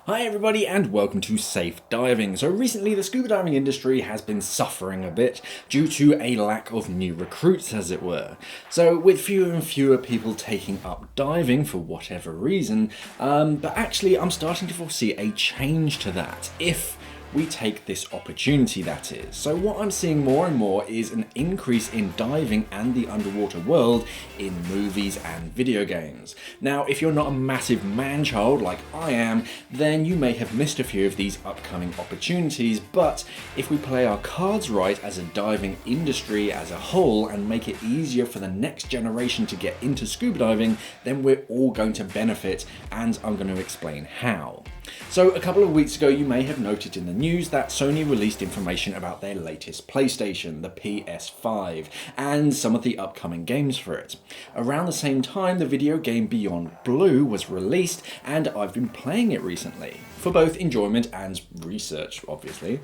Hi everybody and welcome to Safe Diving. So recently the scuba diving industry has been suffering a bit due to a lack of new recruits, as it were. So with fewer and fewer people taking up diving for whatever reason, but actually I'm starting to foresee a change to that if we take this opportunity, that is. So what I'm seeing more and more is an increase in diving and the underwater world in movies and video games. Now, if you're not a massive man-child like I am, then you may have missed a few of these upcoming opportunities, but if we play our cards right as a diving industry as a whole and make it easier for the next generation to get into scuba diving, then we're all going to benefit, and I'm going to explain how. So a couple of weeks ago you may have noted in the news that Sony released information about their latest PlayStation, the PS5, and some of the upcoming games for it. Around the same time the video game Beyond Blue was released, and I've been playing it recently, for both enjoyment and research, obviously.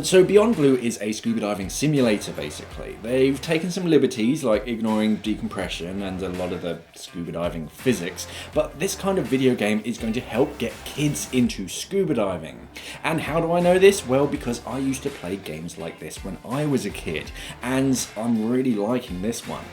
So Beyond Blue is a scuba diving simulator, basically. They've taken some liberties, like ignoring decompression and a lot of the scuba diving physics, but this kind of video game is going to help get kids into scuba diving. And how do I know this? Well, because I used to play games like this when I was a kid, and I'm really liking this one.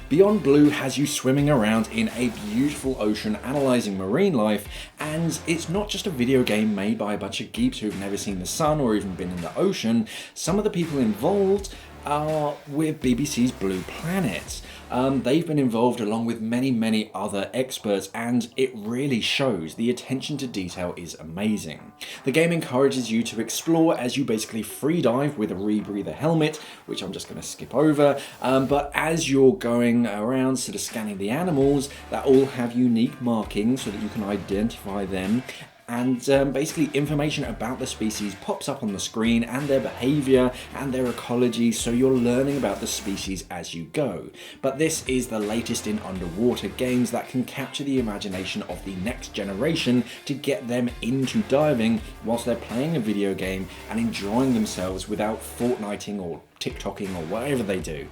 Beyond Blue has you swimming around in a beautiful ocean analysing marine life, and it's not just a video game made by a bunch of geeks who've never seen the sun or even been in the ocean. Some of the people involved are with BBC's Blue Planet. They've been involved along with many other experts, and it really shows. The attention to detail is amazing. The game encourages you to explore as you basically free dive with a rebreather helmet, which I'm just going to skip over, but as you're going around sort of scanning the animals that all have unique markings so that you can identify them, and basically information about the species pops up on the screen and their behaviour and their ecology, so you're learning about the species as you go. But this is the latest in underwater games that can capture the imagination of the next generation to get them into diving whilst they're playing a video game and enjoying themselves without Fortniting or TikToking or whatever they do.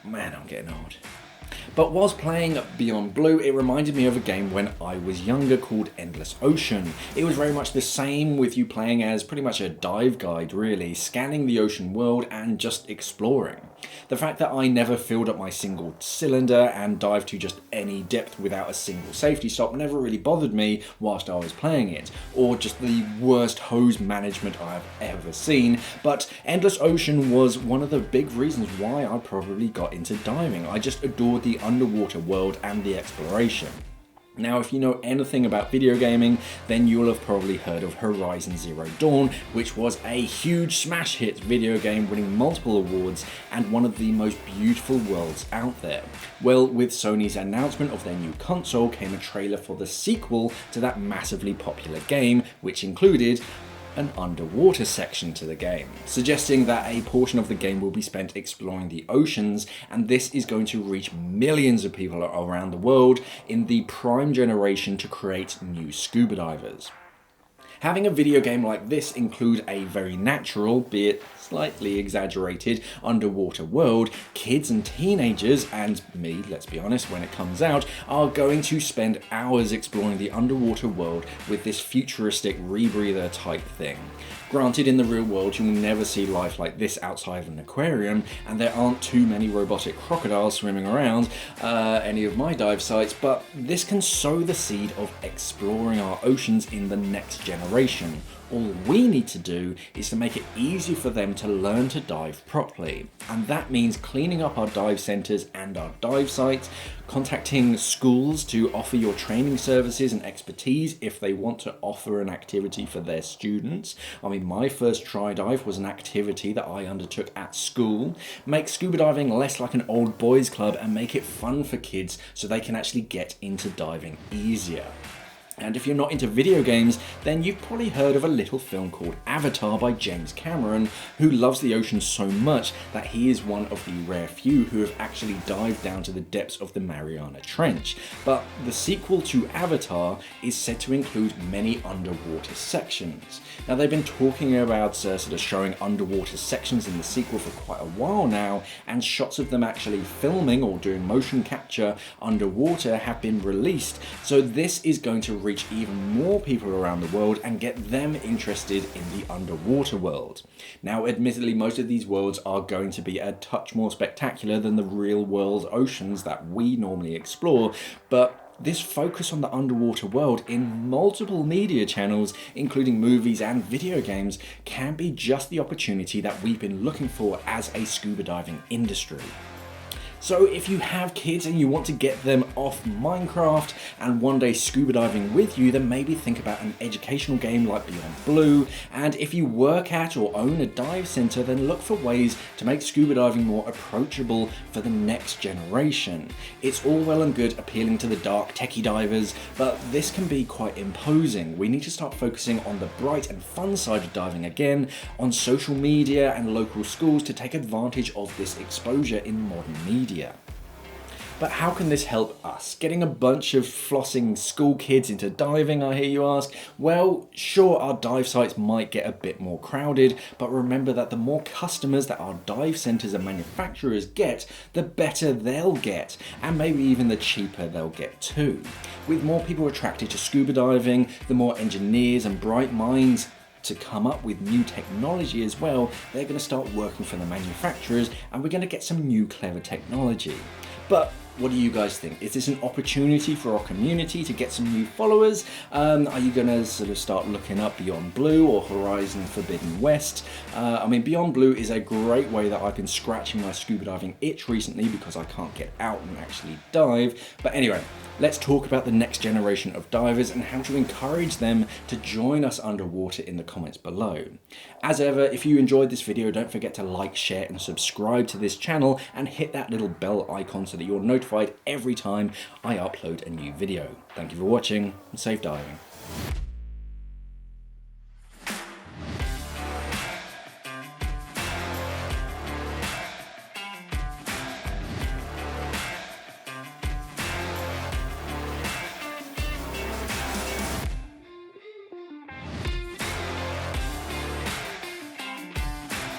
Man, I'm getting old. But whilst playing Beyond Blue, it reminded me of a game when I was younger called Endless Ocean. It was very much the same, with you playing as pretty much a dive guide, really, scanning the ocean world and just exploring. The fact that I never filled up my single cylinder and dived to just any depth without a single safety stop never really bothered me whilst I was playing it, or just the worst hose management I've ever seen, but Endless Ocean was one of the big reasons why I probably got into diving. I just adored the underwater world and the exploration. Now, if you know anything about video gaming, then you'll have probably heard of Horizon Zero Dawn, which was a huge smash hit video game winning multiple awards and one of the most beautiful worlds out there. Well, with Sony's announcement of their new console came a trailer for the sequel to that massively popular game, which included an underwater section to the game, suggesting that a portion of the game will be spent exploring the oceans, and this is going to reach millions of people around the world in the prime generation to create new scuba divers. Having a video game like this include a very natural, be it slightly exaggerated, underwater world, kids and teenagers, and me, let's be honest, when it comes out, are going to spend hours exploring the underwater world with this futuristic rebreather type thing. Granted, in the real world, you'll never see life like this outside of an aquarium, and there aren't too many robotic crocodiles swimming around any of my dive sites, but this can sow the seed of exploring our oceans in the next generation. All we need to do is to make it easy for them to learn to dive properly. And that means cleaning up our dive centres and our dive sites, contacting schools to offer your training services and expertise if they want to offer an activity for their students. I mean, my first try dive was an activity that I undertook at school. Make scuba diving less like an old boys club and make it fun for kids so they can actually get into diving easier. And if you're not into video games, then you've probably heard of a little film called Avatar by James Cameron, who loves the ocean so much that he is one of the rare few who have actually dived down to the depths of the Mariana Trench. But the sequel to Avatar is said to include many underwater sections. Now, they've been talking about sort of showing underwater sections in the sequel for quite a while now, and shots of them actually filming or doing motion capture underwater have been released. So this is going to reach even more people around the world and get them interested in the underwater world. Now, admittedly, most of these worlds are going to be a touch more spectacular than the real world oceans that we normally explore, but this focus on the underwater world in multiple media channels, including movies and video games, can be just the opportunity that we've been looking for as a scuba diving industry. So if you have kids and you want to get them off Minecraft and one day scuba diving with you, then maybe think about an educational game like Beyond Blue. And if you work at or own a dive center, then look for ways to make scuba diving more approachable for the next generation. It's all well and good appealing to the dark techie divers, but this can be quite imposing. We need to start focusing on the bright and fun side of diving again, on social media and local schools to take advantage of this exposure in modern media. But how can this help us? Getting a bunch of flossing school kids into diving, I hear you ask? Well, sure, our dive sites might get a bit more crowded, but remember that the more customers that our dive centers and manufacturers get, the better they'll get, and maybe even the cheaper they'll get too. With more people attracted to scuba diving, the more engineers and bright minds to come up with new technology as well, they're going to start working for the manufacturers, and we're going to get some new clever technology. But what do you guys think? Is this an opportunity for our community to get some new followers? Are you going to sort of start looking up Beyond Blue or Horizon Forbidden West? I mean, Beyond Blue is a great way that I've been scratching my scuba diving itch recently because I can't get out and actually dive. But anyway, let's talk about the next generation of divers and how to encourage them to join us underwater in the comments below. As ever, if you enjoyed this video, don't forget to like, share and subscribe to this channel and hit that little bell icon so that you're notified every time I upload a new video. Thank you for watching and safe diving.